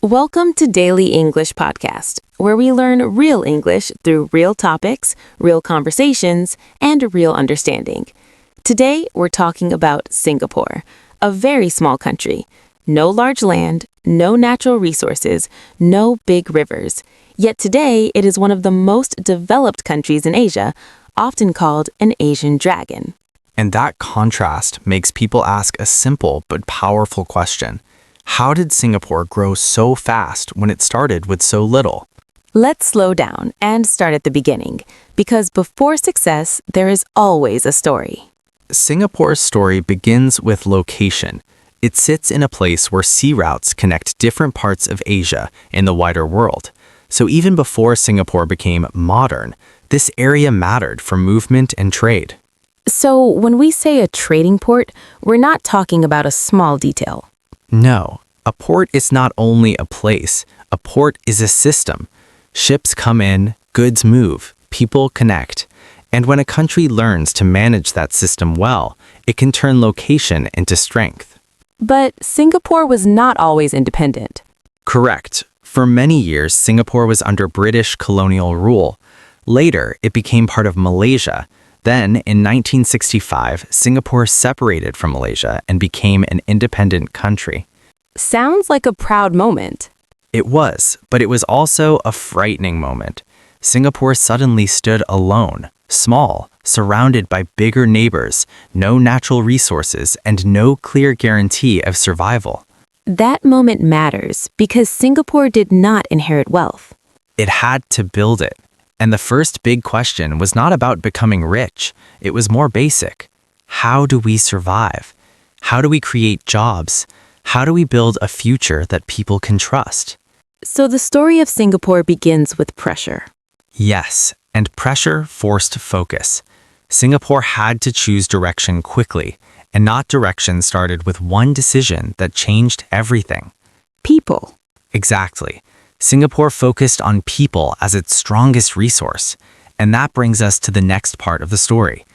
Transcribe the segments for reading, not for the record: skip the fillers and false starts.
Welcome to Daily English Podcast, where we learn real English through real topics, real conversations, and real understanding. Today, we're talking about Singapore, a very small country. No large land, no natural resources, no big rivers. Yet today, it is one of the most developed countries in Asia, often called an Asian dragon. And that contrast makes people ask a simple but powerful question. How did Singapore grow so fast when it started with so little? Let's slow down and start at the beginning, because before success, there is always a story. Singapore's story begins with location. It sits in a place where sea routes connect different parts of Asia and the wider world. So even before Singapore became modern, this area mattered for movement and trade. So when we say a trading port, we're not talking about a small detail. No, a port is not only a place. A port is a system. Ships come in, goods move, people connect. And when a country learns to manage that system well, it can turn location into strength. But Singapore was not always independent. Correct. For many years, Singapore was under British colonial rule. Later, it became part of Malaysia. Then, in 1965, Singapore separated from Malaysia and became an independent country. Sounds like a proud moment. It was, but it was also a frightening moment. Singapore suddenly stood alone, small, surrounded by bigger neighbors, no natural resources, and no clear guarantee of survival. That moment matters because Singapore did not inherit wealth. It had to build it. And the first big question was not about becoming rich. It was more basic. How do we survive? How do we create jobs? How do we build a future that people can trust? So the story of Singapore begins with pressure. Yes, and pressure forced focus. Singapore had to choose direction quickly, and not direction started with one decision that changed everything. People. Exactly. Singapore focused on people as its strongest resource, and that brings us to the next part of the story: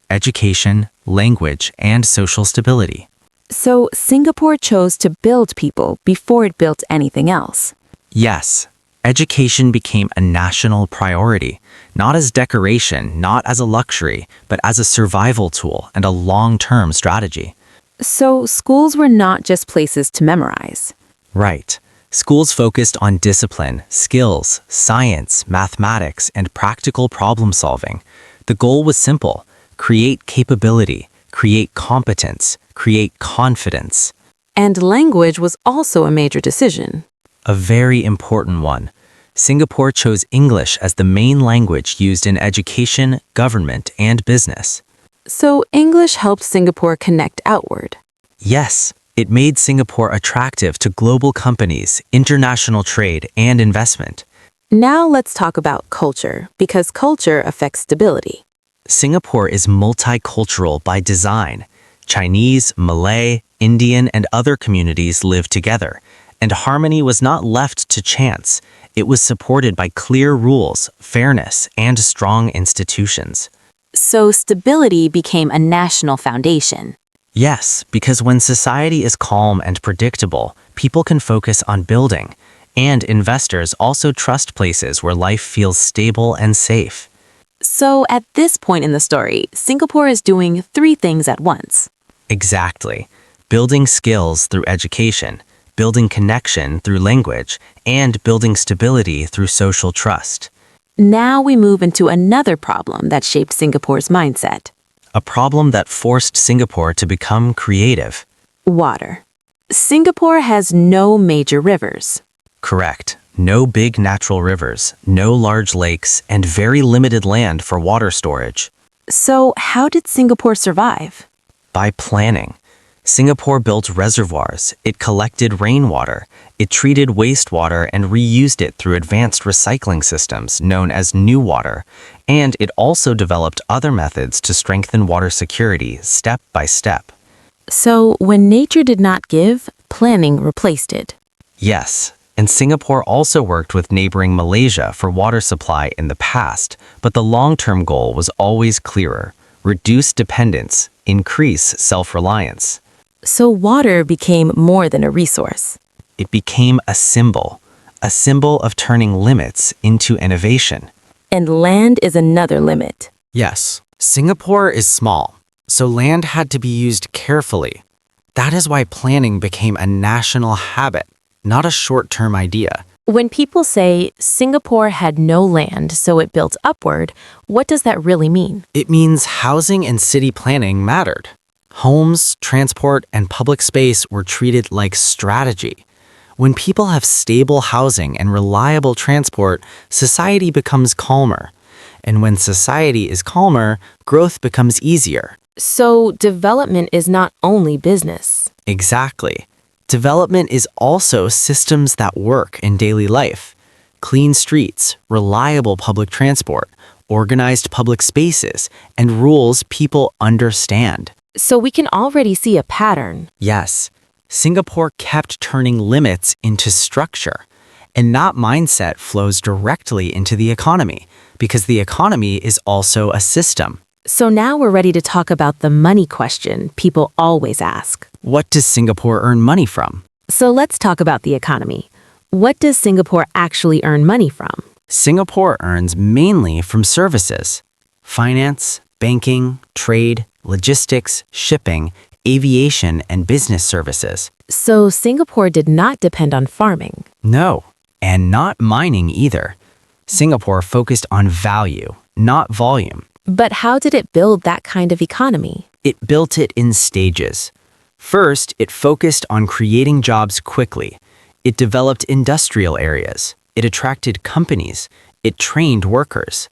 education, language, and social stability. So Singapore chose to build people before it built anything else. Yes, education became a national priority, not as decoration, not as a luxury, but as a survival tool and a long-term strategy. So schools were not just places to memorize. Right. Schools focused on discipline, skills, science, mathematics, and practical problem solving. The goal was simple: create capability, create competence, create confidence. And language was also a major decision. A very important one. Singapore chose English as the main language used in education, government, and business. So English helped Singapore connect outward. Yes, it made Singapore attractive to global companies, international trade, and investment. Now let's talk about culture, because culture affects stability. Singapore is multicultural by design. Chinese, Malay, Indian, and other communities live together, and harmony was not left to chance. It was supported by clear rules, fairness, and strong institutions. So stability became a national foundation. Yes, because when society is calm and predictable, people can focus on building, and investors also trust places where life feels stable and safe. So at this point in the story, Singapore is doing three things at once. Exactly. Building skills through education, building connection through language, and building stability through social trust. Now we move into another problem that shaped Singapore's mindset. A problem that forced Singapore to become creative. Water. Singapore has no major rivers. Correct. No big natural rivers, no large lakes, and very limited land for water storage. So how did Singapore survive? By planning. Singapore built reservoirs, it collected rainwater, it treated wastewater and reused it through advanced recycling systems known as NEWater, and it also developed other methods to strengthen water security step by step. So when nature did not give, planning replaced it. Yes, and Singapore also worked with neighboring Malaysia for water supply in the past, but the long-term goal was always clearer: reduce dependence, increase self-reliance. So water became more than a resource. It became a symbol of turning limits into innovation. And land is another limit. Yes, Singapore is small, so land had to be used carefully. That is why planning became a national habit, not a short-term idea. When people say Singapore had no land, so it built upward, what does that really mean? It means housing and city planning mattered. Homes, transport, and public space were treated like strategy. When people have stable housing and reliable transport, society becomes calmer. And when society is calmer, growth becomes easier. So development is not only business. Exactly. Development is also systems that work in daily life. Clean streets, reliable public transport, organized public spaces, and rules people understand. So we can already see a pattern. Yes, Singapore kept turning limits into structure. And that mindset flows directly into the economy, because the economy is also a system. So now we're ready to talk about the money question people always ask. What does Singapore earn money from? So let's talk about the economy. What does Singapore actually earn money from? Singapore earns mainly from services. Finance, banking, trade, logistics, shipping, aviation, and business services. So Singapore did not depend on farming. No, and not mining either. Singapore focused on value, not volume. But how did it build that kind of economy? It built it in stages. First, it focused on creating jobs quickly. It developed industrial areas. It attracted companies. It trained workers.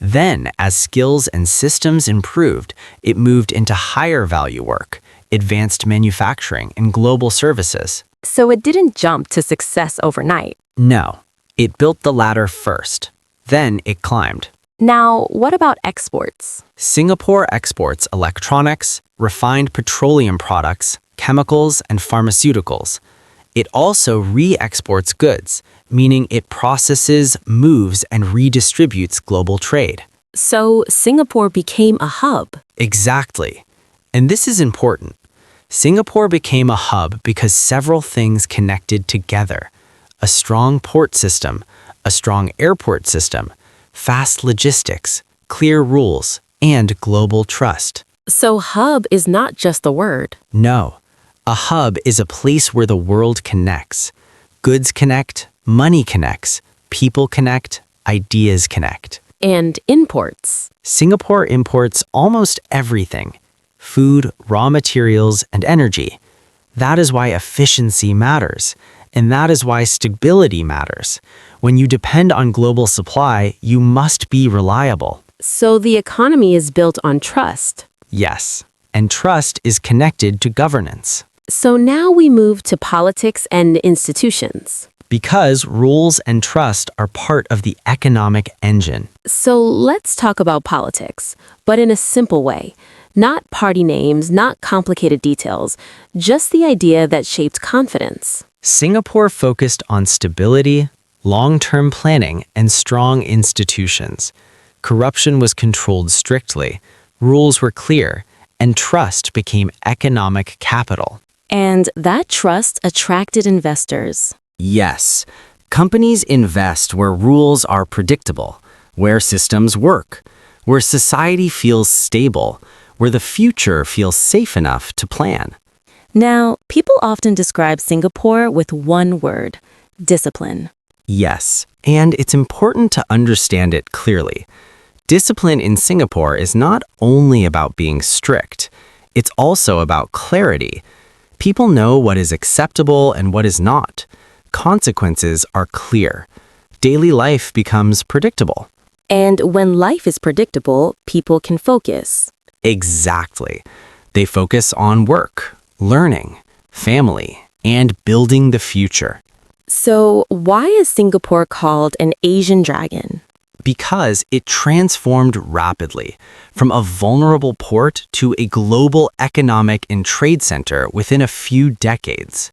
Then, as skills and systems improved, it moved into higher value work, advanced manufacturing, and global services. So it didn't jump to success overnight. No, it built the ladder first. Then it climbed. Now, what about exports? Singapore exports electronics, refined petroleum products, chemicals, and pharmaceuticals. It also re-exports goods, meaning it processes, moves, and redistributes global trade. So Singapore became a hub. Exactly. And this is important. Singapore became a hub because several things connected together. A strong port system, a strong airport system, fast logistics, clear rules, and global trust. So hub is not just the word. No, a hub is a place where the world connects. Goods connect, money connects, people connect, ideas connect. And imports. Singapore imports almost everything: food, raw materials, and energy. That is why efficiency matters, and that is why stability matters. When you depend on global supply, you must be reliable. So the economy is built on trust. Yes, and trust is connected to governance. So now we move to politics and institutions. Because rules and trust are part of the economic engine. So let's talk about politics, but in a simple way. Not party names, not complicated details, just the idea that shaped confidence. Singapore focused on stability, long-term planning, and strong institutions. Corruption was controlled strictly, rules were clear, and trust became economic capital. And that trust attracted investors. Yes, companies invest where rules are predictable, where systems work, where society feels stable, where the future feels safe enough to plan. Now, people often describe Singapore with one word: discipline. Yes, and it's important to understand it clearly. Discipline in Singapore is not only about being strict, it's also about clarity. People know what is acceptable and what is not. Consequences are clear. Daily life becomes predictable. And when life is predictable, people can focus. Exactly. They focus on work, learning, family, and building the future. So why is Singapore called an Asian dragon? Because it transformed rapidly from a vulnerable port to a global economic and trade center within a few decades.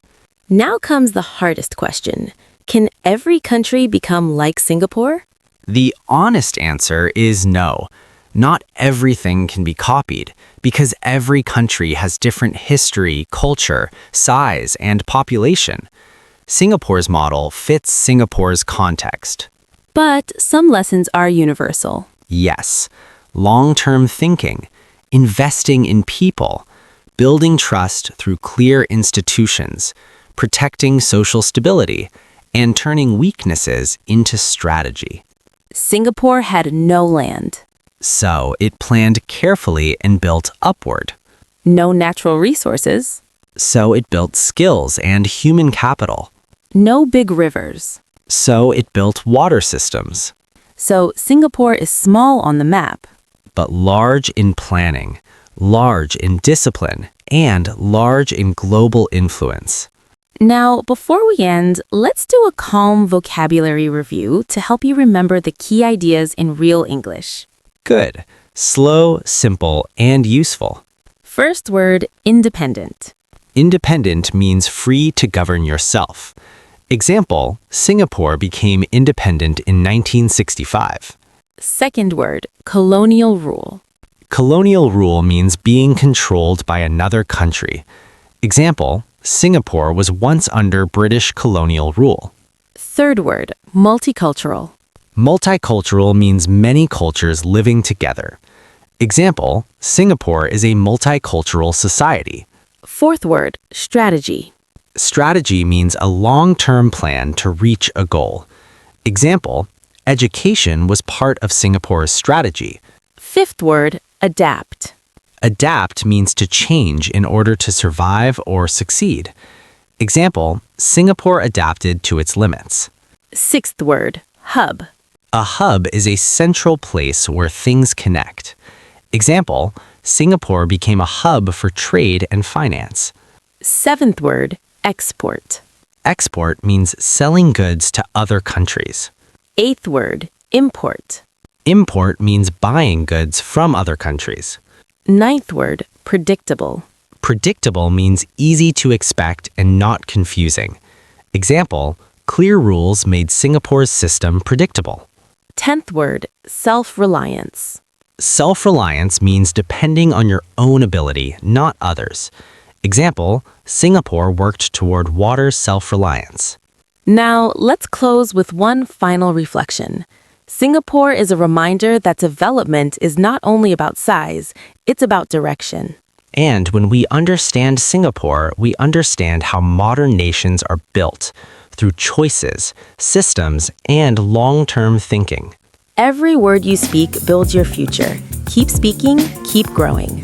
Now comes the hardest question. Can every country become like Singapore? The honest answer is no. Not everything can be copied because every country has different history, culture, size, and population. Singapore's model fits Singapore's context. But some lessons are universal. Yes, long-term thinking, investing in people, building trust through clear institutions, protecting social stability, and turning weaknesses into strategy. Singapore had no land, So it planned carefully and built upward. no natural resources, So it built skills and human capital. no big rivers. So it built water systems, So Singapore is small on the map. but large in planning, large in discipline, and large in global influence. Now, before we end, let's do a calm vocabulary review to help you remember the key ideas in real English. Good. Slow, simple, and useful. First word, independent. Independent means free to govern yourself. Example, Singapore became independent in 1965. Second word, colonial rule. Colonial rule means being controlled by another country. Example, Singapore was once under British colonial rule. Third word, multicultural. Multicultural means many cultures living together. Example, Singapore is a multicultural society. Fourth word, strategy. Strategy means a long-term plan to reach a goal. Example, education was part of Singapore's strategy. Fifth word, adapt. Adapt means to change in order to survive or succeed. Example, Singapore adapted to its limits. Sixth word, hub. A hub is a central place where things connect. Example, Singapore became a hub for trade and finance. Seventh word, export. Export means selling goods to other countries. Eighth word, import. Import means buying goods from other countries. Ninth word, predictable. Predictable means easy to expect and not confusing. Example, clear rules made Singapore's system predictable. 10th word, self-reliance. Self-reliance means depending on your own ability, not others. Example, Singapore worked toward water self-reliance. Now, let's close with one final reflection. Singapore is a reminder that development is not only about size, it's about direction. And when we understand Singapore, we understand how modern nations are built through choices, systems, and long-term thinking. Every word you speak builds your future. Keep speaking, keep growing.